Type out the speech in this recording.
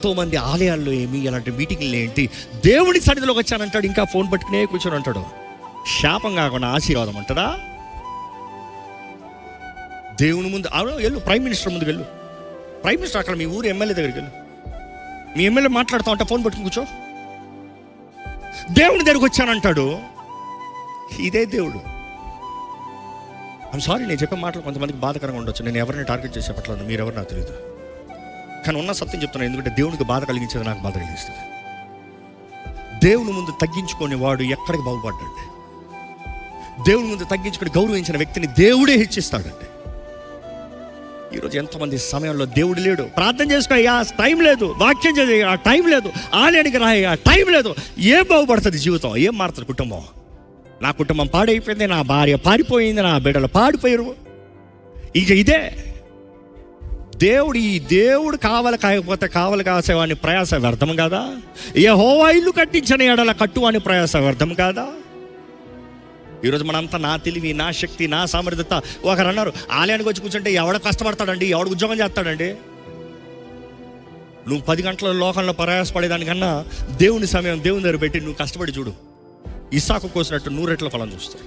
ఎంతోమంది ఆలయాల్లో ఏమి అలాంటి మీటింగ్లు ఏంటి, దేవుడి సన్నిధిలోకి వచ్చానంటాడు, ఇంకా ఫోన్ పట్టుకునే కూర్చొని అంటాడు. శాపం కాకుండా ఆశీర్వాదం అంటారా? దేవుని ముందు వెళ్ళు, ప్రైమ్ మినిస్టర్ ముందుకు వెళ్ళు. ప్రైమ్ మినిస్టర్ అక్కడ మీ ఊరు ఎమ్మెల్యే దగ్గరికి వెళ్ళు. మీ ఎమ్మెల్యే మాట్లాడుతూ ఉంటే ఫోన్ పట్టుకుని కూర్చో. దేవుని దగ్గరికి వచ్చానంటాడు. ఇదే దేవుడు. ఐమ్ సారీ, నేను చెప్పే మాటలు కొంతమందికి బాధకరంగా ఉండొచ్చు. నేను ఎవరిని టార్గెట్ చేసి చెప్పట్లేదు, మీరు ఎవరు నాకు తెలియదు. కానీ ఉన్న సత్యం చెప్తున్నాను, ఎందుకంటే దేవునికి బాధ కలిగించేది నాకు బాధ కలిగిస్తుంది. దేవుని ముందు తగ్గించుకొని వాడు ఎక్కడికి బాగుపడ్డాడు. దేవుని ముందు తగ్గించుకొని గౌరవించిన వ్యక్తిని దేవుడే హెచ్చిస్తాడండి. ఈరోజు ఎంతమంది సమయంలో దేవుడు లేడు, ప్రార్థన చేసుకో ఆ టైం లేదు, వాక్యం చేయ ఆ టైం లేదు, ఆలయానికి రాయ ఆ టైం లేదు. ఏం బాగుపడుతుంది జీవితం? ఏం మారుతుంది కుటుంబం? నా కుటుంబం పాడైపోయింది, నా భార్య పారిపోయింది, నా బిడ్డలు పాడిపోయారు. ఇక ఇదే దేవుడు కాకపోతే కావలి కాసేవాడిని ప్రయాస వ్యర్థం కాదా? యెహోవా ఇల్లు కట్టించిన ఎడల కట్టువాని ప్రయాస వ్యర్థం కాదా? ఈరోజు మనంతా నా తెలివి, నా శక్తి, నా సామర్థ్యత. ఒకరు అన్నారు, ఆలయానికి వచ్చి కూర్చుంటే ఎవడ కష్టపడతాడండి, ఎవడ ఉద్యోగం చేస్తాడండి. నువ్వు 10 గంటల లోకంలో ప్రయాసపడేదానికన్నా దేవుని సమయం దేవుని దగ్గర పెట్టి నువ్వు కష్టపడి చూడు. ఇస్సాకు కోసినట్టు 100 రెట్ల ఫలం చూస్తావు.